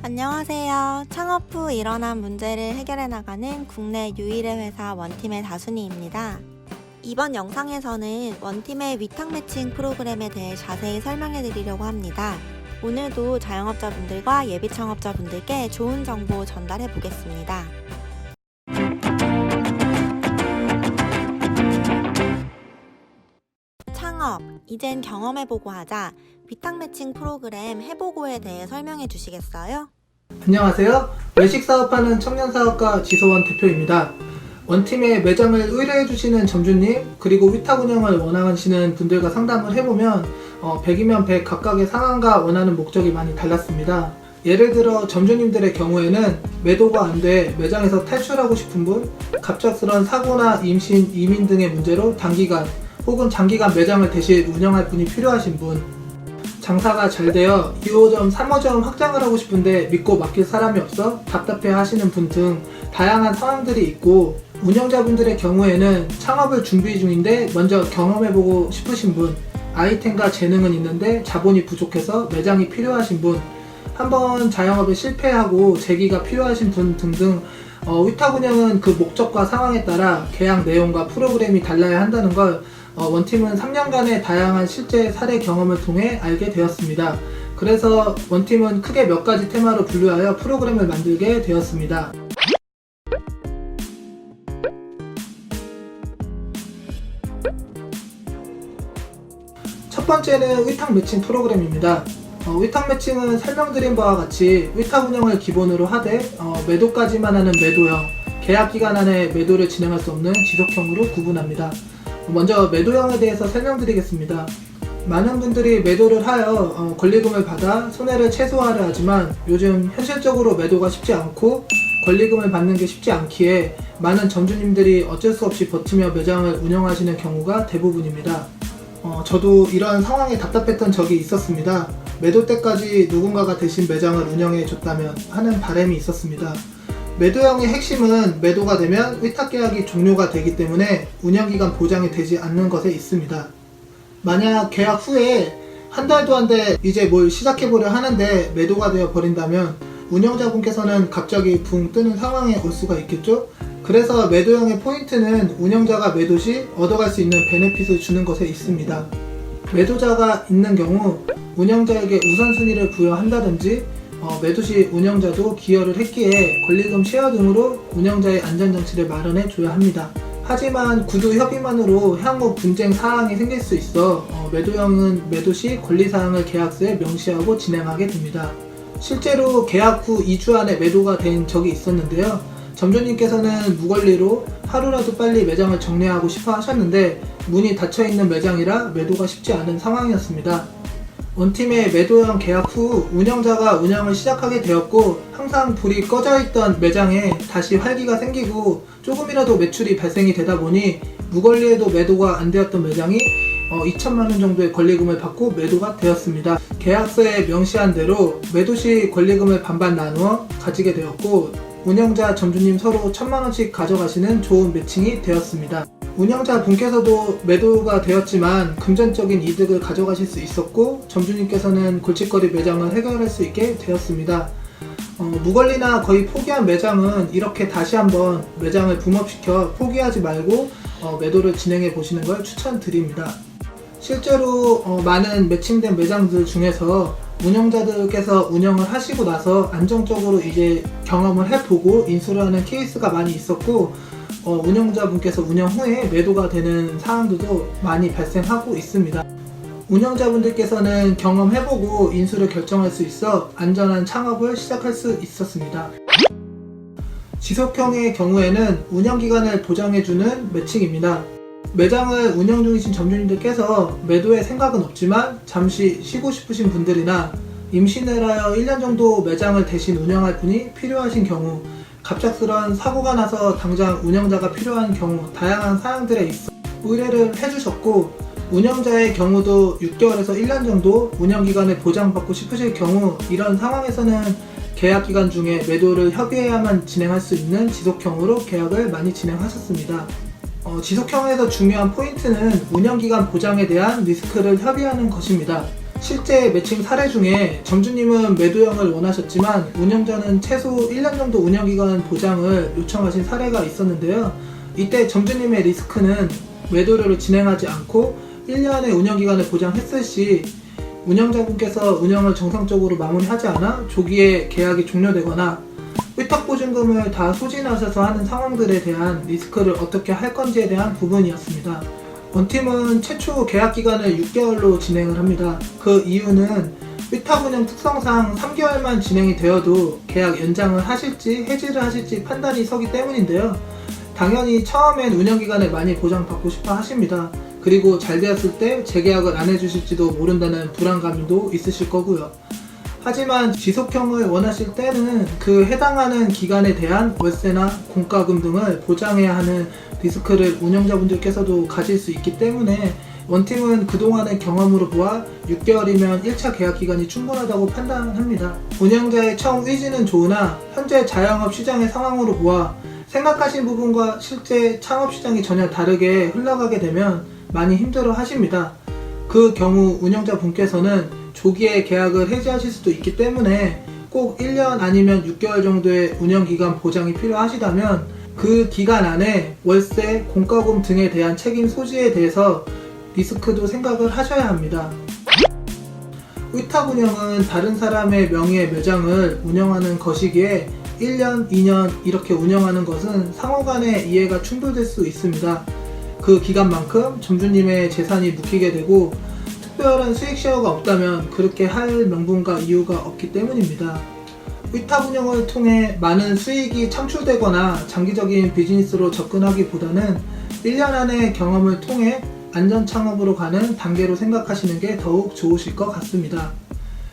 안녕하세요. 창업 후 일어난 문제를 해결해 나가는 국내 유일의 회사 원팀의 다순이입니다. 이번 영상에서는 원팀의 위탁 매칭 프로그램에 대해 자세히 설명해 드리려고 합니다. 오늘도 자영업자분들과 예비 창업자분들께 좋은 정보 전달해 보겠습니다. 창업, 이젠 경험해보고 하자. 위탁 매칭 프로그램 해보고에 대해 설명해 주시겠어요? 안녕하세요. 외식 사업하는 청년 사업가 지소원 대표입니다. 원팀에 매장을 의뢰해 주시는 점주님, 그리고 위탁 운영을 원하시는 분들과 상담을 해보면 100이면 100 각각의 상황과 원하는 목적이 많이 달랐습니다. 예를 들어 점주님들의 경우에는 매도가 안 돼 매장에서 탈출하고 싶은 분, 갑작스런 사고나 임신, 이민 등의 문제로 단기간 혹은 장기간 매장을 대신 운영할 분이 필요하신 분, 장사가 잘 되어 2호점, 3호점 확장을 하고 싶은데 믿고 맡길 사람이 없어 답답해 하시는 분 등 다양한 상황들이 있고, 운영자분들의 경우에는 창업을 준비 중인데 먼저 경험해보고 싶으신 분, 아이템과 재능은 있는데 자본이 부족해서 매장이 필요하신 분, 한번 자영업에 실패하고 재기가 필요하신 분 등등 위탁 운영은 그 목적과 상황에 따라 계약 내용과 프로그램이 달라야 한다는 걸 원팀은 3년간의 다양한 실제 사례 경험을 통해 알게 되었습니다. 그래서 원팀은 크게 몇 가지 테마로 분류하여 프로그램을 만들게 되었습니다. 첫 번째는 위탁 매칭 프로그램입니다. 위탁 매칭은 설명드린 바와 같이 위탁 운영을 기본으로 하되 매도까지만 하는 매도형, 계약 기간 안에 매도를 진행할 수 없는 지속형으로 구분합니다. 먼저 매도형에 대해서 설명드리겠습니다. 많은 분들이 매도를 하여 권리금을 받아 손해를 최소화하려 하지만 요즘 현실적으로 매도가 쉽지 않고 권리금을 받는 게 쉽지 않기에 많은 점주님들이 어쩔 수 없이 버티며 매장을 운영하시는 경우가 대부분입니다. 저도 이런 상황에 답답했던 적이 있었습니다. 매도 때까지 누군가가 대신 매장을 운영해 줬다면 하는 바람이 있었습니다. 매도형의 핵심은 매도가 되면 위탁계약이 종료가 되기 때문에 운영기간 보장이 되지 않는 것에 있습니다. 만약 계약 후에 한 달도 안 돼 이제 뭘 시작해보려 하는데 매도가 되어 버린다면 운영자분께서는 갑자기 붕 뜨는 상황에 올 수가 있겠죠? 그래서 매도형의 포인트는 운영자가 매도 시 얻어갈 수 있는 베네핏을 주는 것에 있습니다. 매도자가 있는 경우 운영자에게 우선순위를 부여한다든지 매도 시 운영자도 기여를 했기에 권리금 쉐어 등으로 운영자의 안전장치를 마련해 줘야 합니다. 하지만 구두 협의만으로 향후 분쟁 사항이 생길 수 있어 매도형은 매도 시 권리사항을 계약서에 명시하고 진행하게 됩니다. 실제로 계약 후 2주 안에 매도가 된 적이 있었는데요. 점주님께서는 무권리로 하루라도 빨리 매장을 정리하고 싶어 하셨는데 문이 닫혀있는 매장이라 매도가 쉽지 않은 상황이었습니다. 원팀의 매도형 계약 후 운영자가 운영을 시작하게 되었고 항상 불이 꺼져 있던 매장에 다시 활기가 생기고 조금이라도 매출이 발생이 되다 보니 무권리에도 매도가 안 되었던 매장이 2천만원 정도의 권리금을 받고 매도가 되었습니다. 계약서에 명시한 대로 매도 시 권리금을 반반 나누어 가지게 되었고 운영자, 점주님 서로 1,000만원씩 가져가시는 좋은 매칭이 되었습니다. 운영자 분께서도 매도가 되었지만 금전적인 이득을 가져가실 수 있었고 점주님께서는 골칫거리 매장을 해결할 수 있게 되었습니다. 무권리나 거의 포기한 매장은 이렇게 다시 한번 매장을 붐업시켜 포기하지 말고 매도를 진행해 보시는 걸 추천드립니다. 실제로 많은 매칭된 매장들 중에서 운영자들께서 운영을 하시고 나서 안정적으로 이제 경험을 해보고 인수를 하는 케이스가 많이 있었고 운영자분께서 운영 후에 매도가 되는 상황들도 많이 발생하고 있습니다. 운영자분들께서는 경험해보고 인수를 결정할 수 있어 안전한 창업을 시작할 수 있었습니다. 지속형의 경우에는 운영기간을 보장해주는 매칭입니다. 매장을 운영 중이신 점주님들께서 매도에 생각은 없지만 잠시 쉬고 싶으신 분들이나 임신을 하여 1년 정도 매장을 대신 운영할 분이 필요하신 경우, 갑작스런 사고가 나서 당장 운영자가 필요한 경우 다양한 사항들에 있어 의뢰를 해주셨고 운영자의 경우도 6개월에서 1년 정도 운영기간을 보장받고 싶으실 경우 이런 상황에서는 계약기간 중에 매도를 협의해야만 진행할 수 있는 지속형으로 계약을 많이 진행하셨습니다. 지속형에서 중요한 포인트는 운영기간 보장에 대한 리스크를 협의하는 것입니다. 실제 매칭 사례 중에 점주님은 매도형을 원하셨지만 운영자는 최소 1년 정도 운영기간 보장을 요청하신 사례가 있었는데요. 이때 점주님의 리스크는 매도료를 진행하지 않고 1년의 운영기간을 보장했을 시 운영자분께서 운영을 정상적으로 마무리하지 않아 조기에 계약이 종료되거나 위탁보증금을 다 소진하셔서 하는 상황들에 대한 리스크를 어떻게 할 건지에 대한 부분이었습니다. 원팀은 최초 계약기간을 6개월로 진행을 합니다. 그 이유는 위탁운영 특성상 3개월만 진행이 되어도 계약 연장을 하실지 해지를 하실지 판단이 서기 때문인데요. 당연히 처음엔 운영기간을 많이 보장받고 싶어 하십니다. 그리고 잘 되었을 때 재계약을 안 해주실지도 모른다는 불안감도 있으실 거고요. 하지만 지속형을 원하실 때는 그 해당하는 기간에 대한 월세나 공과금 등을 보장해야 하는 리스크를 운영자분들께서도 가질 수 있기 때문에 원팀은 그동안의 경험으로 보아 6개월이면 1차 계약 기간이 충분하다고 판단합니다. 운영자의 처음 의지는 좋으나 현재 자영업 시장의 상황으로 보아 생각하신 부분과 실제 창업 시장이 전혀 다르게 흘러가게 되면 많이 힘들어 하십니다. 그 경우 운영자분께서는 조기에 계약을 해지하실 수도 있기 때문에 꼭 1년 아니면 6개월 정도의 운영기간 보장이 필요하시다면 그 기간 안에 월세, 공과금 등에 대한 책임 소지에 대해서 리스크도 생각을 하셔야 합니다. 위탁운영은 다른 사람의 명의의 매장을 운영하는 것이기에 1년, 2년 이렇게 운영하는 것은 상호간의 이해가 충돌될 수 있습니다. 그 기간만큼 점주님의 재산이 묶이게 되고 특별한 수익 쉐어가 없다면 그렇게 할 명분과 이유가 없기 때문입니다. 위탁 운영을 통해 많은 수익이 창출되거나 장기적인 비즈니스로 접근하기보다는 1년 안의 경험을 통해 안전 창업으로 가는 단계로 생각하시는 게 더욱 좋으실 것 같습니다.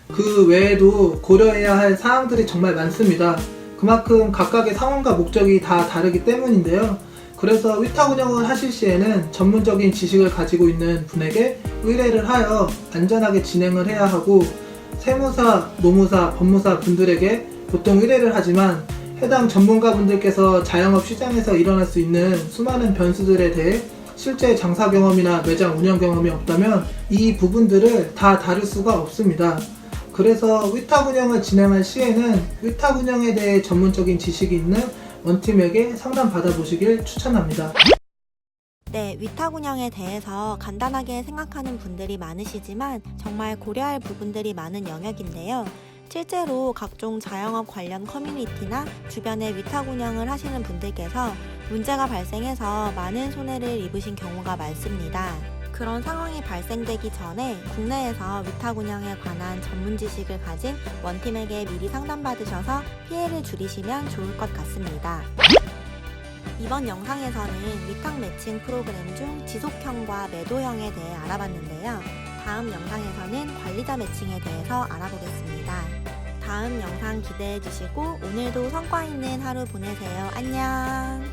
그 외에도 고려해야 할 사항들이 정말 많습니다. 그만큼 각각의 상황과 목적이 다 다르기 때문인데요. 그래서 위탁 운영을 하실 시에는 전문적인 지식을 가지고 있는 분에게 의뢰를 하여 안전하게 진행을 해야 하고, 세무사, 노무사, 법무사 분들에게 보통 의뢰를 하지만 해당 전문가 분들께서 자영업 시장에서 일어날 수 있는 수많은 변수들에 대해 실제 장사 경험이나 매장 운영 경험이 없다면 이 부분들을 다 다룰 수가 없습니다. 그래서 위탁 운영을 진행할 시에는 위탁 운영에 대해 전문적인 지식이 있는 원팀에게 상담 받아보시길 추천합니다. 네, 위탁 운영에 대해서 간단하게 생각하는 분들이 많으시지만 정말 고려할 부분들이 많은 영역인데요. 실제로 각종 자영업 관련 커뮤니티나 주변에 위탁 운영을 하시는 분들께서 문제가 발생해서 많은 손해를 입으신 경우가 많습니다. 그런 상황이 발생되기 전에 국내에서 위탁 운영에 관한 전문 지식을 가진 원팀에게 미리 상담받으셔서 피해를 줄이시면 좋을 것 같습니다. 이번 영상에서는 위탁 매칭 프로그램 중 지속형과 매도형에 대해 알아봤는데요. 다음 영상에서는 관리자 매칭에 대해서 알아보겠습니다. 다음 영상 기대해 주시고 오늘도 성과 있는 하루 보내세요. 안녕!